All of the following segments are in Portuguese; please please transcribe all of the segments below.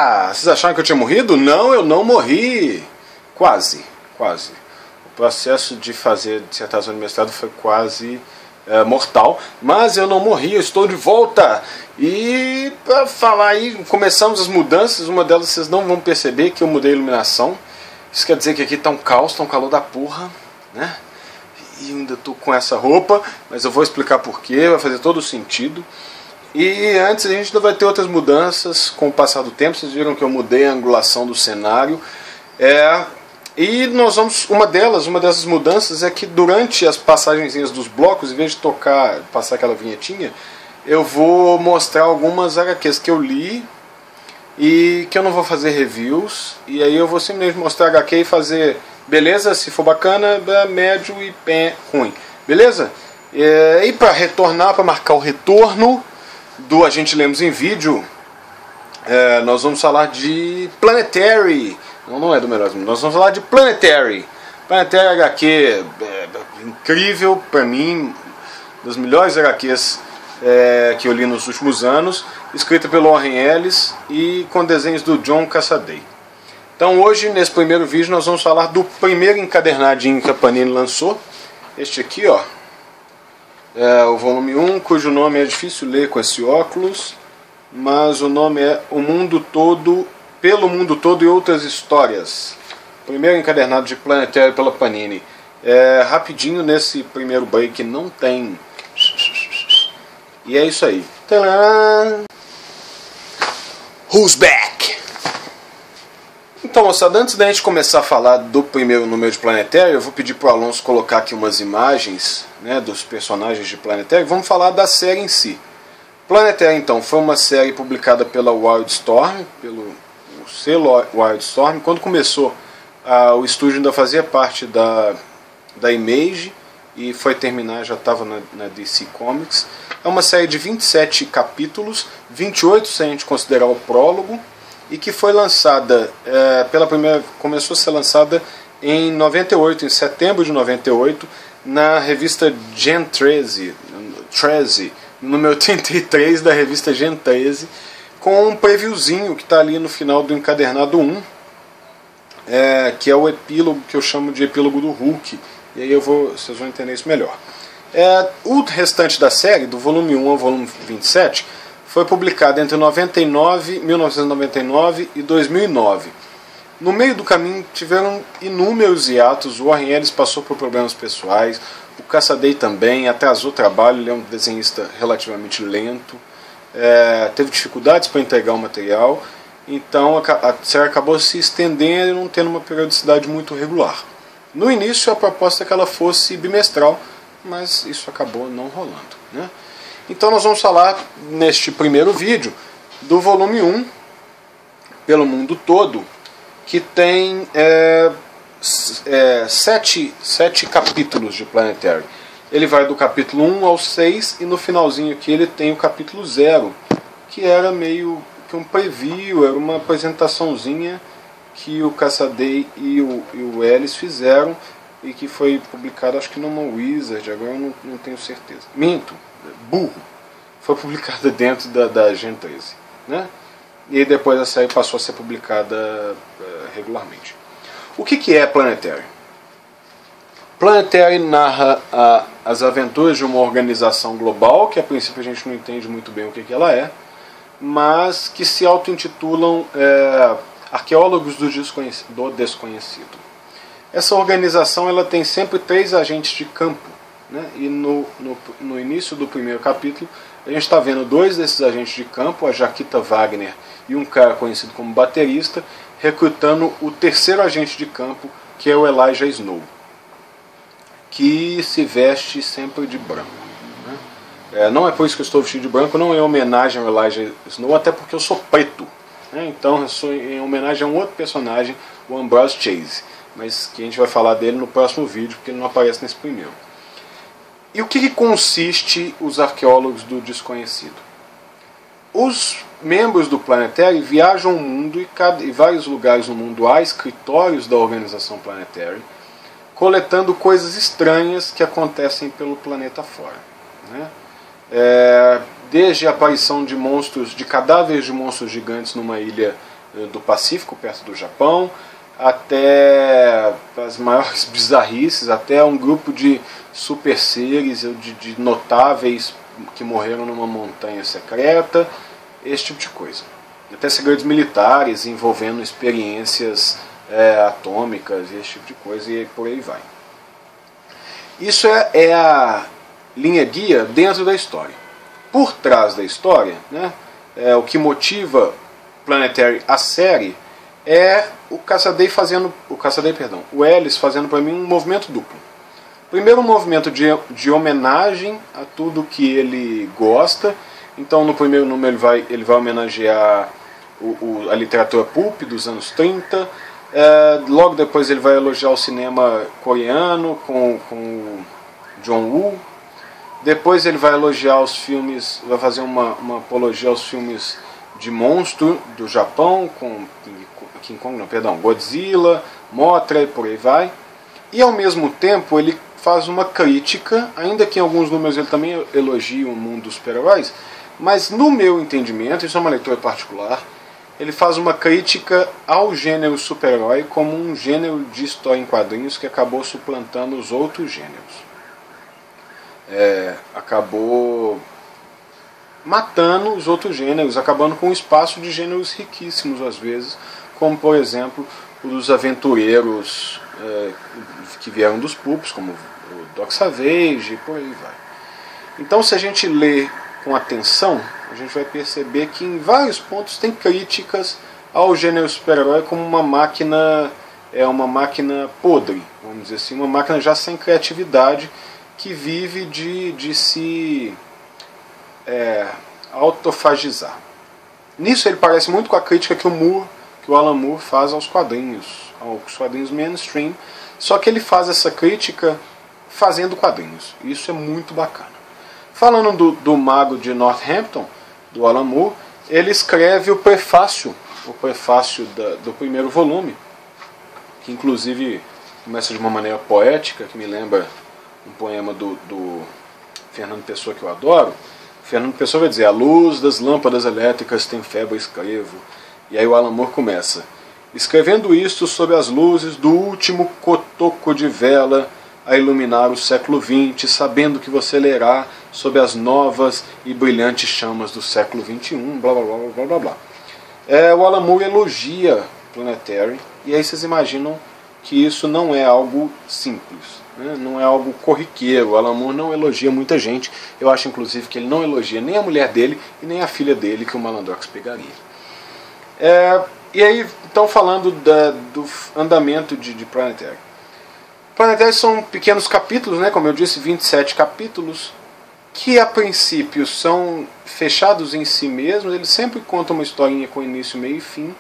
Olá! Vocês acharam que eu tinha morrido? Não, eu não morri. Quase, quase. O processo de fazer dissertação de mestrado foi quase mortal, mas eu não morri, eu estou de volta. E para falar aí, começamos as mudanças. Uma delas vocês não vão perceber que eu mudei a iluminação. Isso quer dizer que aqui tá um caos, tá um calor da porra, né? E ainda tô com essa roupa, mas eu vou explicar porquê, vai fazer todo sentido. E antes a gente ainda vai ter outras mudanças com o passar do tempo. Vocês viram que eu mudei a angulação do cenário. E nós vamos. Uma dessas mudanças é que durante as passagenzinhas dos blocos, em vez de passar aquela vinhetinha, eu vou mostrar algumas HQs que eu li e que eu não vou fazer reviews. E aí eu vou simplesmente mostrar HQ e fazer beleza, se for bacana, médio e pé ruim. Beleza? E para retornar, para marcar o retorno do A Gente Lemos em Vídeo, nós vamos falar de Planetary. Não é do melhor, nós vamos falar de Planetary. Planetary HQ incrível para mim, das melhores HQs que eu li nos últimos anos, escrita pelo Warren Ellis e com desenhos do John Cassaday. Então hoje, nesse primeiro vídeo, nós vamos falar do primeiro encadernadinho que a Panini lançou. Este aqui, ó. O volume 1, cujo nome é difícil ler com esse óculos, mas o nome é O Mundo Todo, Pelo Mundo Todo e Outras Histórias. Primeiro encadernado de Planetary pela Panini. Rapidinho, nesse primeiro break não tem. E é isso aí. Tcharam! Who's back? Então, moçada, antes da gente começar a falar do primeiro número de Planetary, eu vou pedir para o Alonso colocar aqui umas imagens, né, dos personagens de Planetary. Vamos falar da série em si. Planetary, então, foi uma série publicada pela Wildstorm, pelo selo Wildstorm. Quando começou, o estúdio ainda fazia parte da Image e foi terminar, já estava na DC Comics. É uma série de 27 capítulos, 28 se a gente considerar o prólogo, e que foi lançada, começou a ser lançada em 98, em setembro de 98, na revista Gen 13, número 33 da revista Gen 13, com um previewzinho que está ali no final do encadernado 1, que é o epílogo, que eu chamo de epílogo do Hulk, e aí vocês vão entender isso melhor. O restante da série, do volume 1 ao volume 27, foi publicado entre 1999 e 2009. No meio do caminho tiveram inúmeros hiatos. O Warren Ellis passou por problemas pessoais, o Cassaday também atrasou o trabalho, ele é um desenhista relativamente lento, teve dificuldades para entregar o material, então a série acabou se estendendo e não tendo uma periodicidade muito regular. No início a proposta é que ela fosse bimestral, mas isso acabou não rolando, né? Então nós vamos falar neste primeiro vídeo do volume 1, Pelo Mundo Todo, que tem 7 capítulos de Planetary. Ele vai do capítulo 1 ao 6 e no finalzinho aqui ele tem o capítulo 0, que era meio que um preview, era uma apresentaçãozinha que o Cassaday e o Ellis fizeram e que foi publicado, acho que numa Wizard, agora eu não tenho certeza. Minto, burro. Foi publicada dentro da Gen 13, né? E depois a série passou a ser publicada regularmente. O que é Planetary? Planetary narra as aventuras de uma organização global, que a princípio a gente não entende muito bem o que ela é, mas que se auto-intitulam Arqueólogos do Desconhecido. Essa organização ela tem sempre 3 agentes de campo, né? E no início do primeiro capítulo a gente está vendo 2 desses agentes de campo, a Jaquita Wagner e um cara conhecido como baterista, recrutando o terceiro agente de campo, que é o Elijah Snow, que se veste sempre de branco, né? Não é por isso que eu estou vestido de branco, não é em homenagem ao Elijah Snow, até porque eu sou preto, né? Então eu sou em homenagem a um outro personagem, o Ambrose Chase, mas que a gente vai falar dele no próximo vídeo, porque ele não aparece nesse primeiro. E o que consiste os Arqueólogos do Desconhecido? Os membros do Planetary viajam o mundo e em vários lugares no mundo há escritórios da organização Planetary, coletando coisas estranhas que acontecem pelo planeta fora, né? Desde a aparição de cadáveres de monstros gigantes numa ilha do Pacífico, perto do Japão, até as maiores bizarrices, até um grupo de super seres, de notáveis que morreram numa montanha secreta, esse tipo de coisa. Até segredos militares envolvendo experiências atômicas, esse tipo de coisa, e por aí vai. Isso é a linha guia dentro da história. Por trás da história, né, o que motiva Planetary, a série, é o Ellis fazendo para mim um movimento duplo. Primeiro, um movimento de homenagem a tudo que ele gosta. Então, no primeiro número ele vai homenagear a literatura pulp dos anos 30. Logo depois ele vai elogiar o cinema coreano com o John Woo. Depois ele vai elogiar os filmes, vai fazer uma apologia aos filmes de monstro do Japão, com Godzilla, Mothra e por aí vai. E ao mesmo tempo ele faz uma crítica, ainda que em alguns números ele também elogia o mundo dos super-heróis, mas no meu entendimento, isso é uma leitura particular, ele faz uma crítica ao gênero super-herói como um gênero de história em quadrinhos que acabou suplantando os outros gêneros. Acabou matando os outros gêneros, acabando com um espaço de gêneros riquíssimos às vezes, como por exemplo os aventureiros que vieram dos pulps, como o Doc Savage e por aí vai. Então, se a gente lê com atenção, a gente vai perceber que em vários pontos tem críticas ao gênero super-herói como uma máquina podre, vamos dizer assim, uma máquina já sem criatividade, que vive de se autofagizar. Nisso ele parece muito com a crítica que o Alan Moore faz aos quadrinhos mainstream, só que ele faz essa crítica fazendo quadrinhos. Isso é muito bacana. Falando do Mago de Northampton, do Alan Moore, ele escreve o prefácio do primeiro volume, que inclusive começa de uma maneira poética, que me lembra um poema do Fernando Pessoa que eu adoro. Fernando Pessoa vai dizer: a luz das lâmpadas elétricas tem febre, escrevo. E aí o Alan Moore começa: escrevendo isto sob as luzes do último cotoco de vela a iluminar o século XX, sabendo que você lerá sob as novas e brilhantes chamas do século XXI, blá blá blá blá blá blá. O Alan Moore elogia Planetary, e aí vocês imaginam que isso não é algo simples, né? Não é algo corriqueiro. O Alan Moore não elogia muita gente. Eu acho inclusive que ele não elogia nem a mulher dele e nem a filha dele, que o Malandrox pegaria. E aí, então, falando do andamento de Planetary. Planetary são pequenos capítulos, né? Como eu disse, 27 capítulos, que a princípio são fechados em si mesmos. Eles sempre contam uma historinha com início, meio e fim,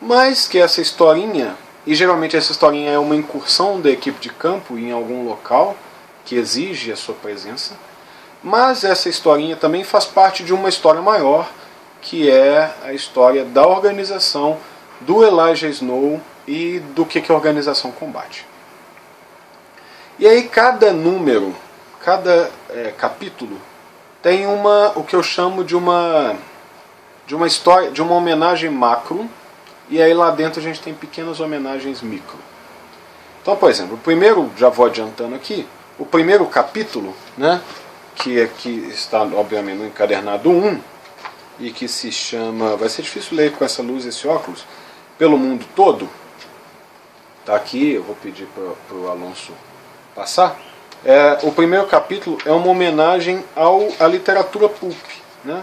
mas que essa historinha, e geralmente essa historinha é uma incursão da equipe de campo em algum local que exige a sua presença, mas essa historinha também faz parte de uma história maior, que é a história da organização do Elijah Snow e do que a organização combate. E aí cada número, cada capítulo tem o que eu chamo de uma história, de uma homenagem macro, e aí lá dentro a gente tem pequenas homenagens micro. Então, por exemplo, o primeiro, já vou adiantando aqui, o primeiro capítulo, né, que está obviamente no encadernado 1, e que se chama, vai ser difícil ler com essa luz e esse óculos, Pelo Mundo Todo, está aqui, eu vou pedir para o Alonso passar. O primeiro capítulo é uma homenagem à literatura pulp, né?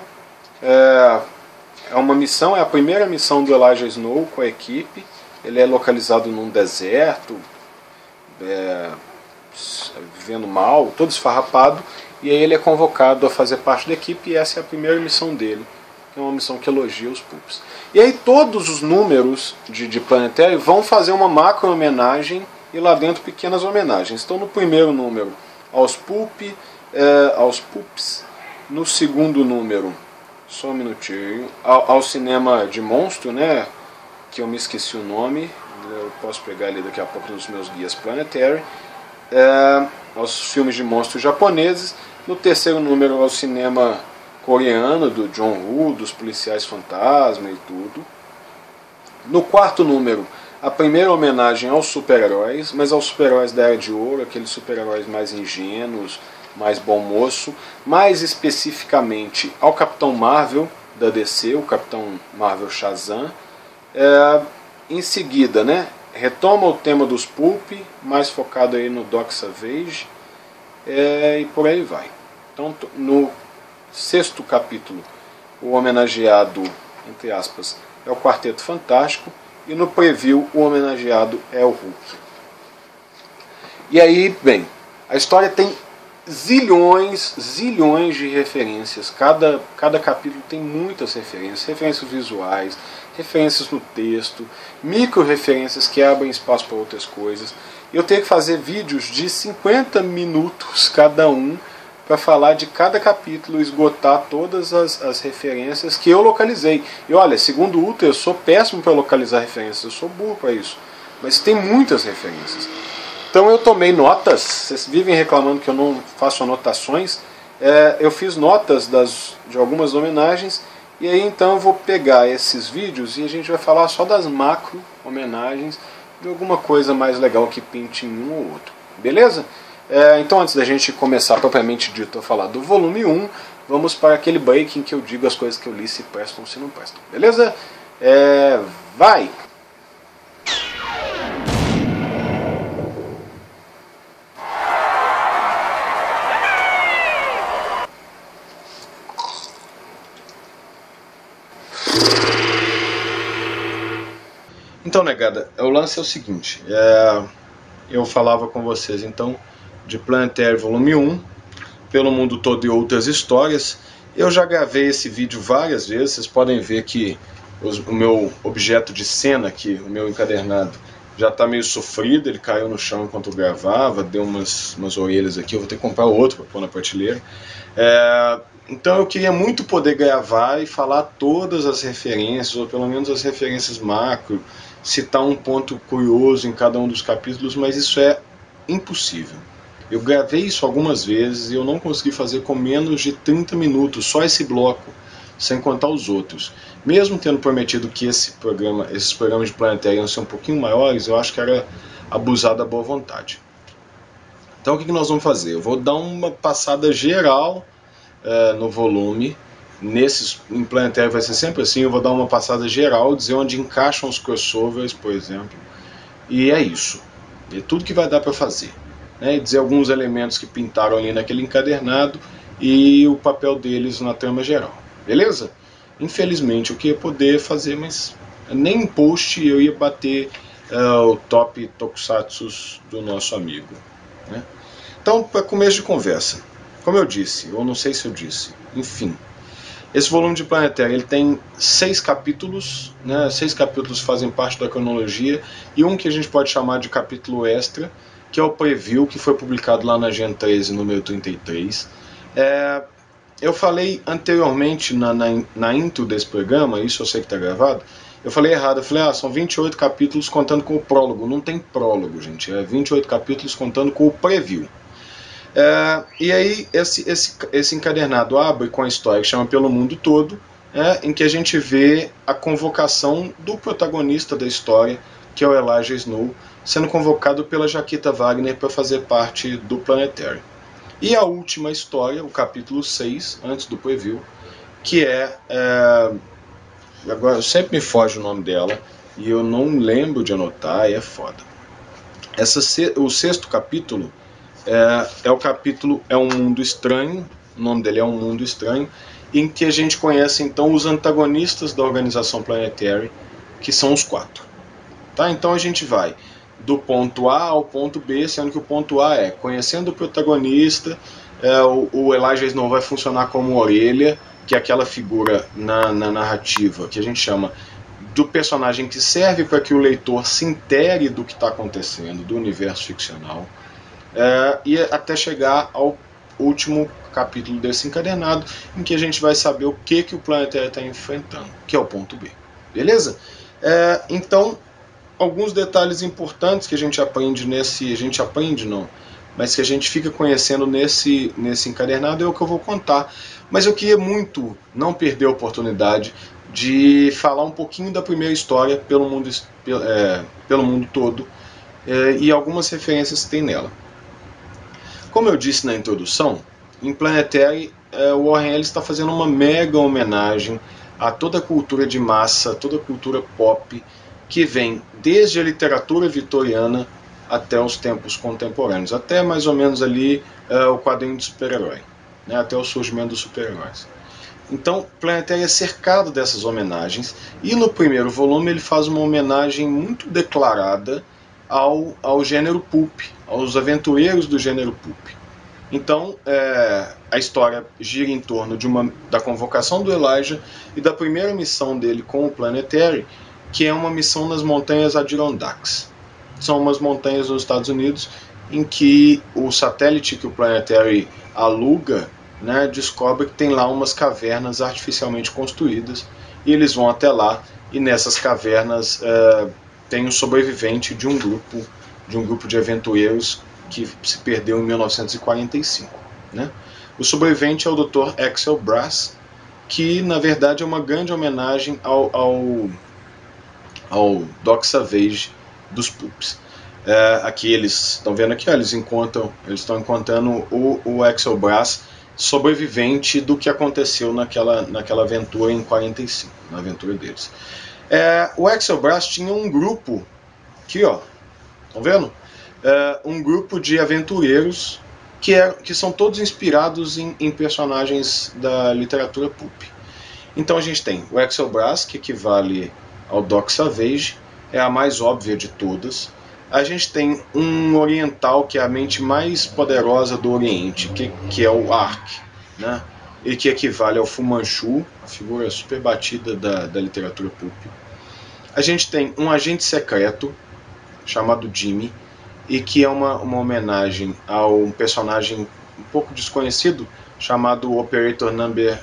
É uma missão, é a primeira missão do Elijah Snow com a equipe. Ele é localizado num deserto, vivendo mal, todo esfarrapado, e aí ele é convocado a fazer parte da equipe, e essa é a primeira missão dele. É uma missão que elogia os pulps. E aí todos os números de Planetary vão fazer uma macro homenagem, e lá dentro pequenas homenagens. Então no primeiro número aos pulps, no segundo número, só um minutinho, ao cinema de monstro, né, que eu me esqueci o nome, eu posso pegar ali daqui a pouco nos meus guias Planetary, aos filmes de monstros japoneses. No terceiro número ao cinema coreano, do John Woo, dos policiais fantasma e tudo. No quarto número, a primeira homenagem aos super-heróis, mas aos super-heróis da Era de Ouro, aqueles super-heróis mais ingênuos, mais bom moço, mais especificamente ao Capitão Marvel da DC, o Capitão Marvel Shazam. Em seguida, né, retoma o tema dos Pulp, mais focado aí no Doc Savage, e por aí vai. Então, no sexto capítulo, o homenageado, entre aspas, é o Quarteto Fantástico, e no preview o homenageado é o Hulk. E aí, bem, a história tem zilhões de referências. Cada capítulo tem muitas referências, referências visuais, referências no texto, micro-referências que abrem espaço para outras coisas. Eu tenho que fazer vídeos de 50 minutos cada um para falar de cada capítulo, esgotar todas as referências que eu localizei. E olha, segundo o Ultra, eu sou péssimo para localizar referências, eu sou burro para isso. Mas tem muitas referências. Então eu tomei notas, vocês vivem reclamando que eu não faço anotações, eu fiz notas de algumas homenagens, e aí então eu vou pegar esses vídeos e a gente vai falar só das macro homenagens, de alguma coisa mais legal que pinte em um ou outro. Beleza? Então antes da gente começar propriamente dito a falar do volume 1, vamos para aquele break em que eu digo as coisas que eu li, se prestam ou se não prestam. Beleza? Vai! Então, negada, o lance é o seguinte, eu falava com vocês então de Planetary Volume 1, pelo mundo todo e outras histórias. Eu já gravei esse vídeo várias vezes, vocês podem ver que o meu objeto de cena aqui, o meu encadernado, já está meio sofrido, ele caiu no chão enquanto eu gravava, deu umas orelhas aqui, eu vou ter que comprar outro para pôr na prateleira. Então eu queria muito poder gravar e falar todas as referências, ou pelo menos as referências macro, citar um ponto curioso em cada um dos capítulos, mas isso é impossível. Eu gravei isso algumas vezes e eu não consegui fazer com menos de 30 minutos, só esse bloco, sem contar os outros. Mesmo tendo prometido que esses programas de Planetary iam ser um pouquinho maiores, eu acho que era abusar da boa vontade. Então o que nós vamos fazer? Eu vou dar uma passada geral no volume. Em Planetary vai ser sempre assim, eu vou dar uma passada geral, dizer onde encaixam os crossovers, por exemplo. E é isso. É tudo que vai dar para fazer. E dizer alguns elementos que pintaram ali naquele encadernado e o papel deles na trama geral. Beleza? Infelizmente eu queria poder fazer, mas nem em post eu ia bater o top tokusatsu do nosso amigo. Né? Então, para começo de conversa, como eu disse, ou não sei se eu disse, enfim, esse volume de Planetary ele tem 6 capítulos, né? 6 capítulos fazem parte da cronologia, e um que a gente pode chamar de capítulo extra, que é o preview, que foi publicado lá na Gen 13, número 33. Eu falei anteriormente na intro desse programa, isso eu sei que está gravado, eu falei errado, eu falei, são 28 capítulos contando com o prólogo. Não tem prólogo, gente, 28 capítulos contando com o preview. E aí esse encadernado abre com a história que chama Pelo Mundo Todo, em que a gente vê a convocação do protagonista da história, que é o Elijah Snow, sendo convocado pela Jaquita Wagner para fazer parte do Planetary. E a última história, o capítulo 6, antes do preview, que agora sempre me foge o nome dela, e eu não lembro de anotar, e é foda. O sexto capítulo o capítulo É um Mundo Estranho, o nome dele é Um Mundo Estranho, em que a gente conhece então os antagonistas da organização Planetary, que são os 4. Tá? Então a gente vai do ponto A ao ponto B, sendo que o ponto A é conhecendo o protagonista, o Elijah Snow vai funcionar como orelha, que é aquela figura na narrativa que a gente chama do personagem que serve para que o leitor se intere do que está acontecendo, do universo ficcional. E até chegar ao último capítulo desse encadernado, em que a gente vai saber o que o Planetary está enfrentando, que é o ponto B. Beleza? Então, alguns detalhes importantes que a gente aprende mas que a gente fica conhecendo nesse encadernado é o que eu vou contar. Mas eu queria muito não perder a oportunidade de falar um pouquinho da primeira história pelo mundo todo, e algumas referências que tem nela. Como eu disse na introdução, em Planetary, o Warren Ellis está fazendo uma mega homenagem a toda a cultura de massa, toda a cultura pop, que vem desde a literatura vitoriana até os tempos contemporâneos, até mais ou menos ali o quadrinho de super-herói, né, até o surgimento dos super-heróis. Então, Planetary é cercado dessas homenagens, e no primeiro volume ele faz uma homenagem muito declarada ao gênero pulp, aos aventureiros do gênero pulp. Então, a história gira em torno da convocação do Elijah e da primeira missão dele com o Planetary, que é uma missão nas montanhas Adirondacks. São umas montanhas nos Estados Unidos em que o satélite que o Planetary aluga, né, descobre que tem lá umas cavernas artificialmente construídas, e eles vão até lá, e nessas cavernas tem um sobrevivente de um grupo de aventureiros que se perdeu em 1945. Né? O sobrevivente é o Dr. Axel Brass, que na verdade é uma grande homenagem ao Doc Savage dos Pulps. Aqui eles estão vendo aqui, eles estão encontrando o Axel Brass sobrevivente do que aconteceu naquela aventura em 45, na aventura deles. O Axel Brass tinha um grupo aqui, ó, estão vendo? Um grupo de aventureiros que são todos inspirados em personagens da literatura pulp. Então a gente tem o Axel Brass, que equivale ao Doc Savage, é a mais óbvia de todas. A gente tem um oriental, que é a mente mais poderosa do Oriente, que é o Ark, né? E que equivale ao Fu Manchu, a figura super batida da literatura pulp. A gente tem um agente secreto, chamado Jimmy, e que é uma homenagem a um personagem um pouco desconhecido, chamado Operator Number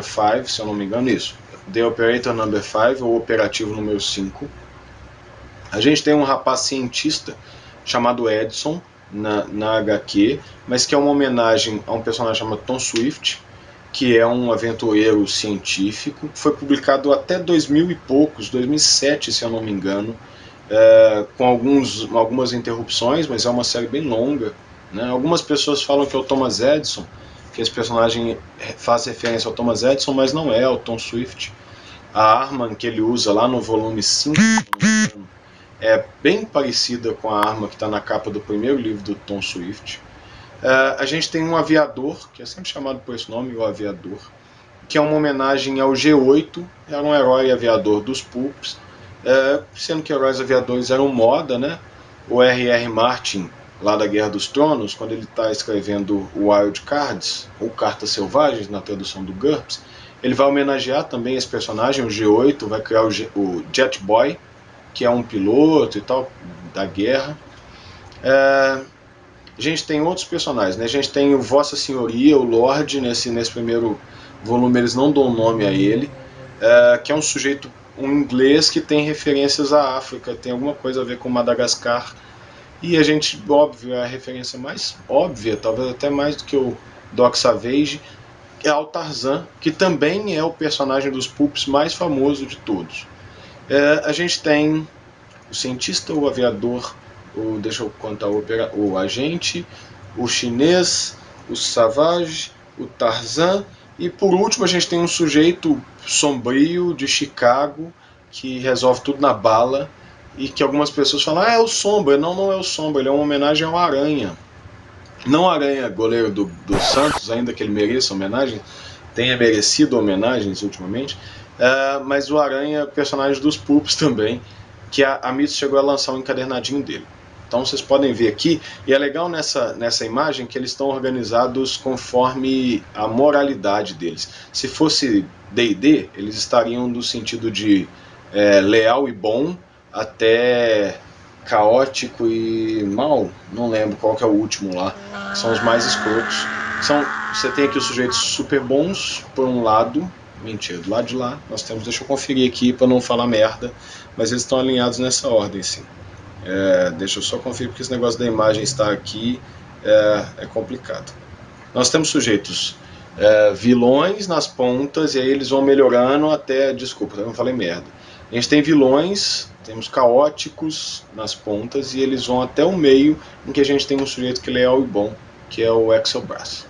5, se eu não me engano, isso. The Operator Number 5, ou Operativo número 5. A gente tem um rapaz cientista chamado Edson na HQ, mas que é uma homenagem a um personagem chamado Tom Swift, que é um aventureiro científico. Foi publicado até 2000 e poucos, 2007, se eu não me engano, com algumas interrupções, mas é uma série bem longa. Né? Algumas pessoas falam que é o Thomas Edison, que esse personagem faz referência ao Thomas Edison, mas não é o Tom Swift. A arma que ele usa lá no volume 5 é bem parecida com a arma que está na capa do primeiro livro do Tom Swift. A gente tem um aviador, que é sempre chamado por esse nome, o Aviador, que é uma homenagem ao G8, era um herói aviador dos pulps, sendo que heróis aviadores eram moda, né? O R.R. Martin, lá da Guerra dos Tronos, quando ele está escrevendo o Wild Cards, ou Cartas Selvagens, na tradução do GURPS, ele vai homenagear também esse personagem, o G8, vai criar o Jet Boy, que é um piloto e tal, da guerra. A gente tem outros personagens, né? A gente tem o Vossa Senhoria, o Lorde, nesse primeiro volume eles não dão nome a ele, que é um sujeito, um inglês que tem referências à África, tem alguma coisa a ver com Madagascar, e a gente, óbvio, a referência mais óbvia, talvez até mais do que o Doc Savage, é ao Tarzan, que também é o personagem dos pulps mais famoso de todos. A gente tem o cientista, o aviador, deixa eu contar, o agente, o chinês, o Savage, o Tarzan, e por último a gente tem um sujeito sombrio de Chicago que resolve tudo na bala, e que algumas pessoas falam, é o Sombra. Não é o Sombra, ele é uma homenagem ao Aranha. Não Aranha, goleiro do Santos, ainda que ele mereça homenagem, tenha merecido homenagens ultimamente, mas o Aranha, personagem dos pulps também, que a Mitos chegou a lançar um encadernadinho dele. Então vocês podem ver aqui, e é legal nessa imagem que eles estão organizados conforme a moralidade deles. Se fosse D&D, eles estariam no sentido de leal e bom, até caótico e mal, não lembro qual que é o último lá, que são os mais escrotos. Você tem aqui os sujeitos super bons, por um lado, mentira, do lado de lá nós temos, deixa eu conferir aqui para não falar merda, mas eles estão alinhados nessa ordem, sim. Deixa eu só conferir, porque esse negócio da imagem está aqui é complicado. Nós temos sujeitos vilões nas pontas, e aí eles vão melhorando até... Desculpa, eu não falei merda. A gente tem vilões, temos caóticos nas pontas, e eles vão até o meio, em que a gente tem um sujeito que é leal e bom, que é o Exobrass.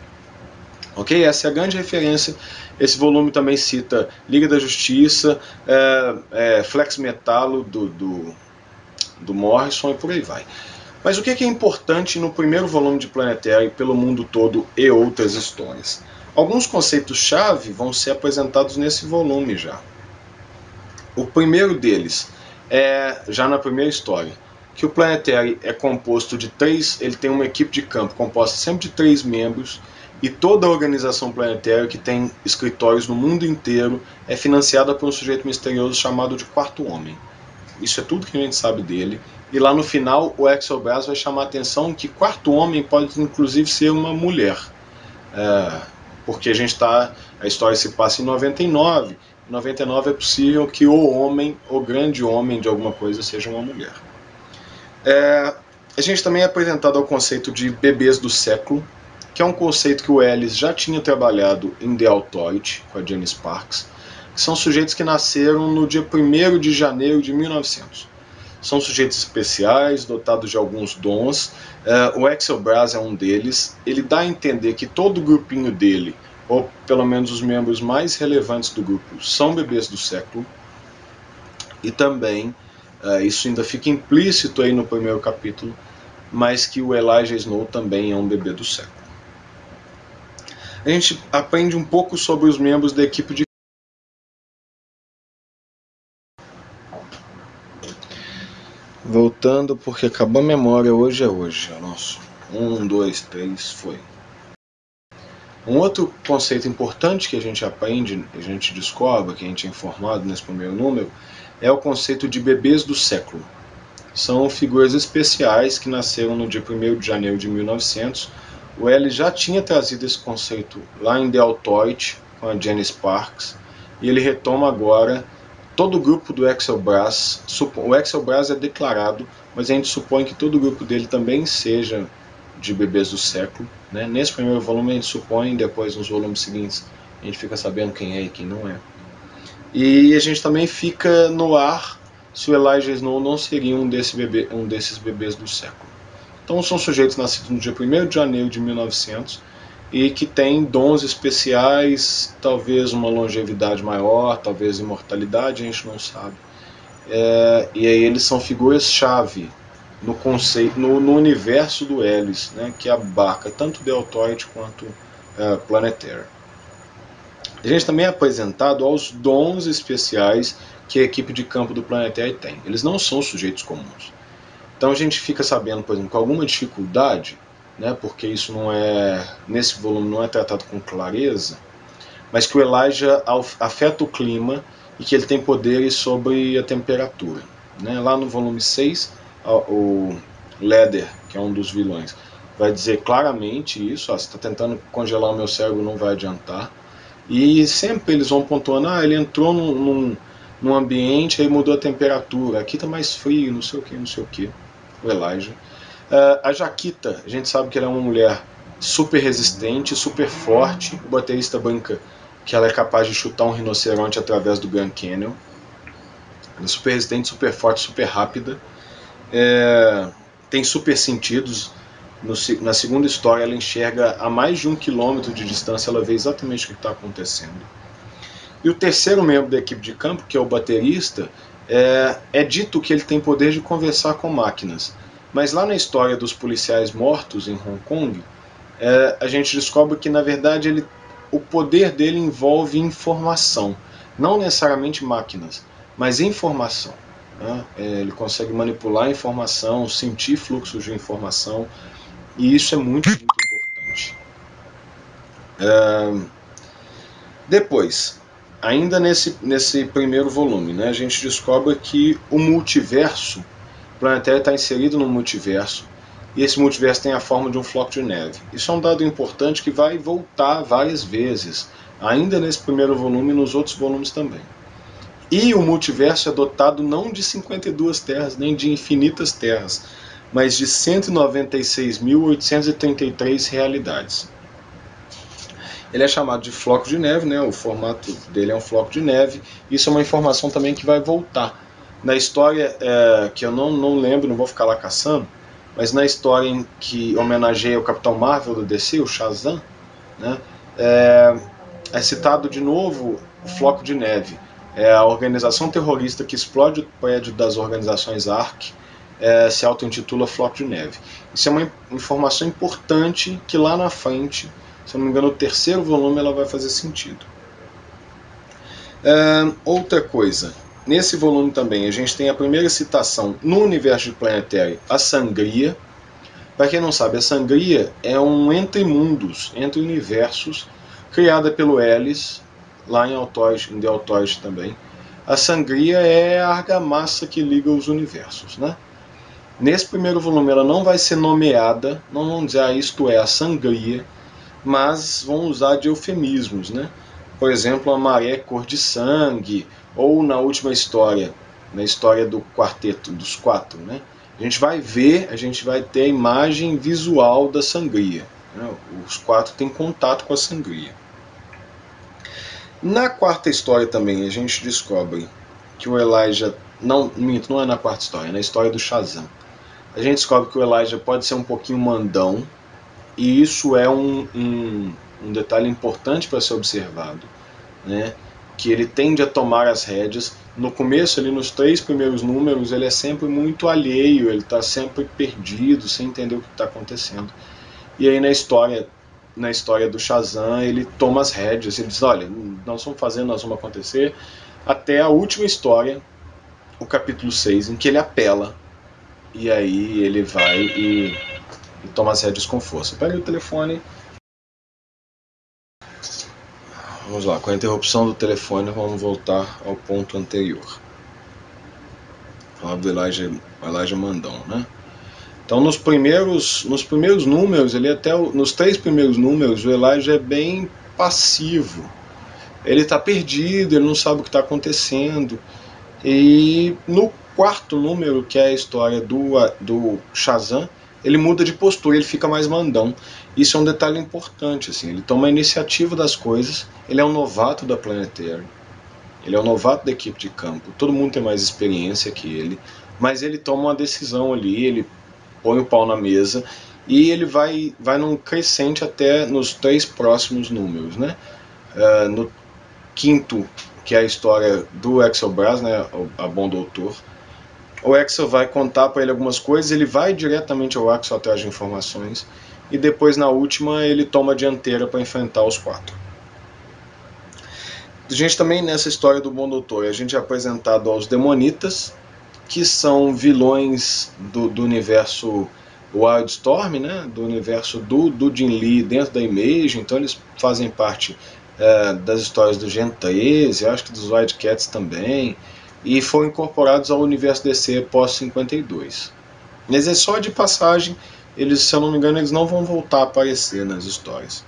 Ok? Essa é a grande referência. Esse volume também cita Liga da Justiça, Flex Metalo do Morrison e por aí vai. Mas o que é importante no primeiro volume de Planetary pelo mundo todo e outras histórias? Alguns conceitos-chave vão ser apresentados nesse volume já. O primeiro deles é já na primeira história, que o Planetary é composto de ele tem uma equipe de campo composta sempre de 3 membros, e toda a organização Planetary, que tem escritórios no mundo inteiro, é financiada por um sujeito misterioso chamado de Quarto Homem. Isso é tudo que a gente sabe dele. E lá no final o Exobrass vai chamar a atenção que Quarto Homem pode inclusive ser uma mulher. Porque a história se passa em 99. Em 99 é possível que o grande homem de alguma coisa seja uma mulher. A gente também é apresentado ao conceito de bebês do século, que é um conceito que o Ellis já tinha trabalhado em The Authority, com a Janice Sparks, que são sujeitos que nasceram no dia 1º de janeiro de 1900. São sujeitos especiais, dotados de alguns dons. O Exobrass é um deles. Ele dá a entender que todo o grupinho dele, ou pelo menos os membros mais relevantes do grupo, são bebês do século. E também, isso ainda fica implícito aí no primeiro capítulo, mas que o Elijah Snow também é um bebê do século. A gente aprende um pouco sobre os membros da equipe de... Voltando, porque acabou a memória, hoje é hoje. Nossa, 1, 2, 3, foi. Um outro conceito importante que a gente aprende, a gente descobre, que a gente é informado nesse primeiro número, é o conceito de bebês do século. São figuras especiais que nasceram no dia 1º de janeiro de 1900. O Ellis já tinha trazido esse conceito lá em The Authority, com a Janice Sparks, e ele retoma agora todo o grupo do Exobrass. O Exobrass é declarado, mas a gente supõe que todo o grupo dele também seja de bebês do século. Né? Nesse primeiro volume a gente supõe, depois nos volumes seguintes a gente fica sabendo quem é e quem não é. E a gente também fica no ar se o Elijah Snow não seria um desses bebês do século. Então são sujeitos nascidos no dia 1º de janeiro de 1900 e que têm dons especiais, talvez uma longevidade maior, talvez imortalidade, a gente não sabe. E aí eles são figuras-chave no conceito, no universo do Ellis, né, que abarca tanto The Authority quanto Planetary. A gente também é apresentado aos dons especiais que a equipe de campo do Planetary tem. Eles não são sujeitos comuns. Então a gente fica sabendo, por exemplo, com alguma dificuldade, né, porque isso nesse volume não é tratado com clareza, mas que o Elijah afeta o clima e que ele tem poderes sobre a temperatura. Né? Lá no volume 6, o Leather, que é um dos vilões, vai dizer claramente isso: você está tentando congelar o meu cérebro, não vai adiantar. E sempre eles vão pontuando: ele entrou num ambiente, aí mudou a temperatura, aqui está mais frio, não sei o que, não sei o que. O Elijah. A Jaquita, a gente sabe que ela é uma mulher super resistente, super forte. O baterista brinca que ela é capaz de chutar um rinoceronte através do Grand Canyon. Ela é super resistente, super forte, super rápida. Tem super sentidos. Na segunda história ela enxerga a mais de 1 quilômetro de distância, ela vê exatamente o que está acontecendo. E o terceiro membro da equipe de campo, que é o baterista, é dito que ele tem poder de conversar com máquinas. Mas lá na história dos policiais mortos em Hong Kong, a gente descobre que na verdade o poder dele envolve informação. Não necessariamente máquinas, mas informação. Né? Ele consegue manipular a informação, sentir fluxos de informação, e isso é muito, muito importante. Depois, ainda nesse primeiro volume, né, a gente descobre que o multiverso, o Planetary está inserido no multiverso, e esse multiverso tem a forma de um floco de neve. Isso é um dado importante que vai voltar várias vezes, ainda nesse primeiro volume e nos outros volumes também. E o multiverso é dotado não de 52 terras, nem de infinitas terras, mas de 196.833 realidades. Ele é chamado de floco de neve, né? O formato dele é um floco de neve. Isso é uma informação também que vai voltar. Na história, que eu não lembro, não vou ficar lá caçando, mas na história em que homenageia o Capitão Marvel do DC, o Shazam, né? É citado de novo o floco de neve. É a organização terrorista que explode o prédio das organizações ARC, se auto-intitula Floco de Neve. Isso é uma informação importante que lá na frente, se eu não me engano, o terceiro volume ela vai fazer sentido. Outra coisa, nesse volume também a gente tem a primeira citação no universo de Planetary, a Sangria. Para quem não sabe, a Sangria é um entre mundos, entre universos, criada pelo Ellis, lá em The Authority também. A Sangria é a argamassa que liga os universos, né? Nesse primeiro volume ela não vai ser nomeada, não vão dizer isto é a Sangria, mas vão usar de eufemismos, né? Por exemplo, a maré cor de sangue, ou na última história, na história do quarteto, dos quatro, né? A gente vai ter a imagem visual da Sangria, né? Os quatro têm contato com a Sangria. Na quarta história também a gente descobre que o Elijah, não é na quarta história, é na história do Shazam. A gente descobre que o Elijah pode ser um pouquinho mandão, e isso é um detalhe importante para ser observado, né? Que ele tende a tomar as rédeas. No começo, ali nos 3 primeiros números, ele é sempre muito alheio, ele está sempre perdido, sem entender o que está acontecendo. E aí na história do Shazam, ele toma as rédeas, ele diz, olha, nós vamos fazer, nós vamos acontecer, até a última história, o capítulo 6, em que ele apela, e aí ele vai e toma as rédeas com força. Pega o telefone. Vamos lá, com a interrupção do telefone, vamos voltar ao ponto anterior. Falar do Elijah Mandão, né? Então, nos primeiros números, nos 3 primeiros números, o Elijah é bem passivo. Ele está perdido, ele não sabe o que está acontecendo. E no 4º número, que é a história do Shazam, ele muda de postura, ele fica mais mandão. Isso é um detalhe importante, assim, ele toma a iniciativa das coisas, ele é um novato da Planetary, ele é um novato da equipe de campo, todo mundo tem mais experiência que ele, mas ele toma uma decisão ali, ele põe o pau na mesa, e ele vai num crescente até nos 3 próximos números, né? No 5º, que é a história do Axel Brass, né, a Bom Doutor, o Axel vai contar para ele algumas coisas, ele vai diretamente ao Axel atrás de informações, e depois na última ele toma a dianteira para enfrentar os 4. A gente também nessa história do Bom Doutor, a gente é apresentado aos Demonitas, que são vilões do universo Wildstorm, né, do universo do Jim Lee dentro da Image, então eles fazem parte das histórias do Gen 13, acho que dos Wildcats também, e foram incorporados ao universo DC pós-52. Mas é só de passagem, eles, se eu não me engano, eles não vão voltar a aparecer nas histórias.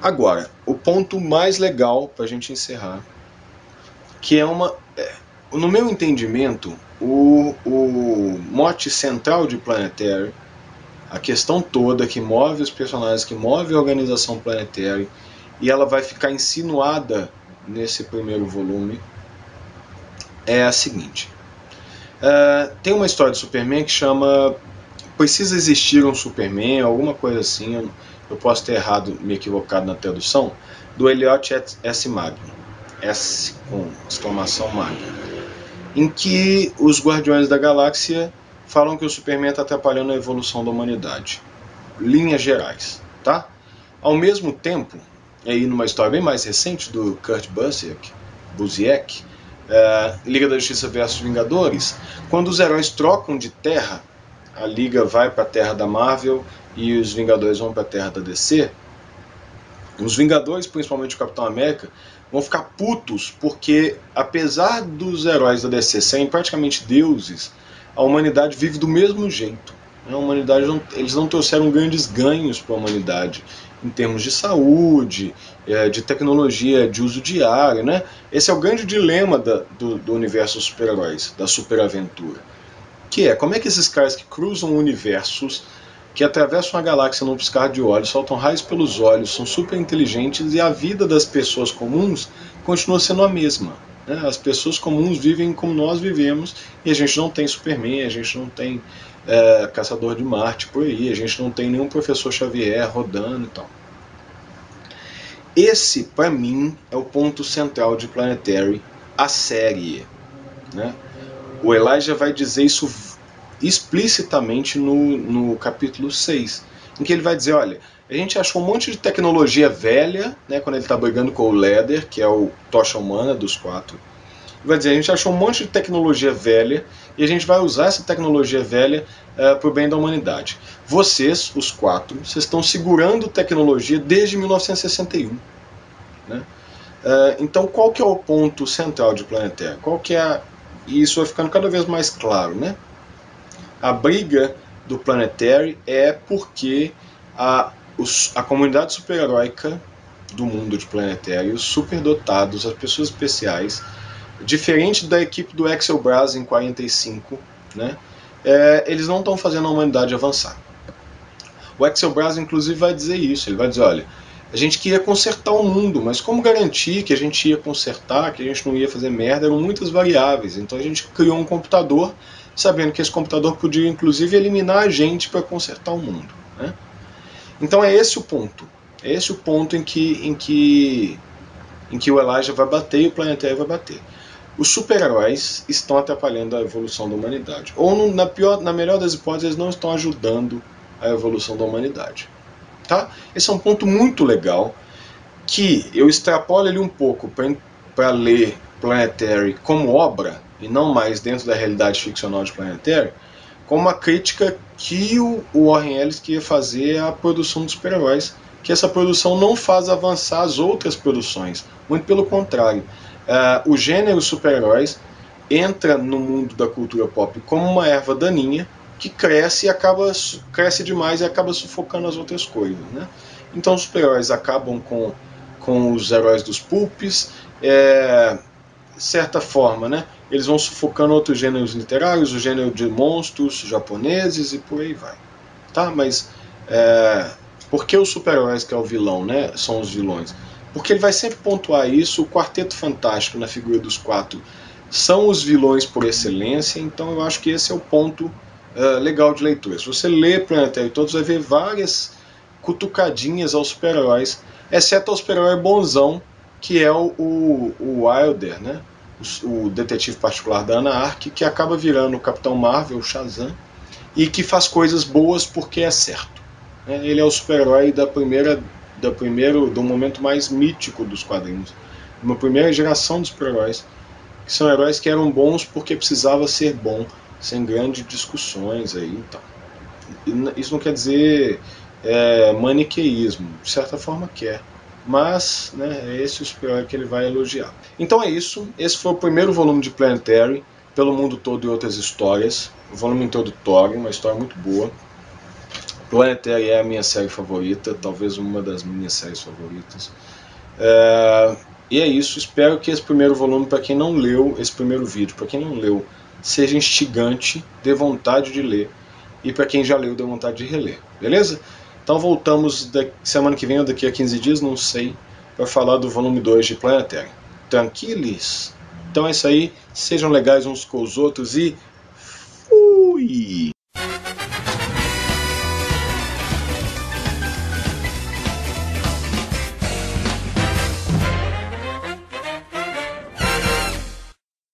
Agora, o ponto mais legal para a gente encerrar, que é no meu entendimento, o mote central de Planetary, a questão toda que move os personagens, que move a organização Planetary, e ela vai ficar insinuada nesse primeiro volume, é a seguinte. Tem uma história de Superman que chama Precisa Existir um Superman, alguma coisa assim, eu posso ter errado, me equivocado na tradução, do Elliot S. Magnum, S com exclamação Magnum, em que os Guardiões da Galáxia falam que o Superman está atrapalhando a evolução da humanidade. Linhas gerais, tá? Ao mesmo tempo, aí numa história bem mais recente do Kurt Busiek, Liga da Justiça vs Vingadores, quando os heróis trocam de terra, a Liga vai para a terra da Marvel e os Vingadores vão para a terra da DC, os Vingadores, principalmente o Capitão América, vão ficar putos porque, apesar dos heróis da DC serem praticamente deuses, a humanidade vive do mesmo jeito. A humanidade eles não trouxeram grandes ganhos para a humanidade em termos de saúde, de tecnologia de uso diário, né? Esse é o grande dilema do universo dos super-heróis, da superaventura. que é como é que esses caras que cruzam universos, que atravessam a galáxia num piscar de olhos, soltam raios pelos olhos, são super inteligentes e a vida das pessoas comuns continua sendo a mesma. Né? As pessoas comuns vivem como nós vivemos e a gente não tem Superman, a gente não tem Caçador de Marte por aí, a gente não tem nenhum Professor Xavier rodando e tal. Esse, para mim, é o ponto central de Planetary, a série. Né? O Elijah vai dizer isso explicitamente no capítulo 6, em que ele vai dizer, olha, a gente achou um monte de tecnologia velha, né, quando ele está brigando com o Leather, que é o Tocha Humana dos 4. Ele vai dizer, a gente achou um monte de tecnologia velha e a gente vai usar essa tecnologia velha para o bem da humanidade. Vocês, os 4, vocês estão segurando tecnologia desde 1961. Né? Então, qual que é o ponto central de Planetary? Qual que é e isso vai ficando cada vez mais claro, né? A briga do Planetary é porque a comunidade super-heróica do mundo de Planetary, os superdotados, as pessoas especiais, diferente da equipe do Axel Brass em 45, né? Eles não estão fazendo a humanidade avançar. O Axel Brass, inclusive, vai dizer isso. Ele vai dizer, olha, a gente queria consertar o mundo, mas como garantir que a gente ia consertar, que a gente não ia fazer merda, eram muitas variáveis. Então a gente criou um computador, sabendo que esse computador podia, inclusive, eliminar a gente para consertar o mundo. Né? Então é esse o ponto. É esse o ponto em que o Elijah vai bater e o Planetary vai bater. Os super-heróis estão atrapalhando a evolução da humanidade. Ou, na melhor das hipóteses, eles não estão ajudando a evolução da humanidade. Tá? Esse é um ponto muito legal, que eu extrapolo ele um pouco para ler Planetary como obra, e não mais dentro da realidade ficcional de Planetary, como uma crítica que o Warren Ellis queria fazer à produção dos super-heróis, que essa produção não faz avançar as outras produções, muito pelo contrário. O gênero super-heróis entra no mundo da cultura pop como uma erva daninha, que cresce e cresce demais e acaba sufocando as outras coisas. Né? Então os super-heróis acabam com os heróis dos pulps, de certa forma, né? Eles vão sufocando outros gêneros literários, o gênero de monstros japoneses e por aí vai. Tá? Mas por que os super-heróis, que é o vilão, né, são os vilões? Porque ele vai sempre pontuar isso, o Quarteto Fantástico na figura dos 4 são os vilões por excelência, então eu acho que esse é o ponto legal de leitura. Se você lê Planetary Todos, vai ver várias cutucadinhas aos super-heróis, exceto ao super-herói bonzão, que é o Wilder, né? O detetive particular da Ana Ark, que acaba virando o Capitão Marvel, o Shazam, e que faz coisas boas porque é certo. Ele é o super-herói do momento mais mítico dos quadrinhos, uma primeira geração de super-heróis, que são heróis que eram bons porque precisava ser bom, sem grandes discussões aí, então. Isso não quer dizer maniqueísmo, de certa forma quer, mas né, é esse o super-herói que ele vai elogiar. Então é isso, esse foi o primeiro volume de Planetary, pelo mundo todo e outras histórias, o volume introdutório, uma história muito boa. Planetary é a minha série favorita, talvez uma das minhas séries favoritas. E é isso, espero que esse primeiro volume, para quem não leu, esse primeiro vídeo, para quem não leu, seja instigante, dê vontade de ler, e para quem já leu, dê vontade de reler, beleza? Então voltamos semana que vem ou daqui a 15 dias, não sei, para falar do volume 2 de Planetary. Tranquilos? Então é isso aí, sejam legais uns com os outros e fui!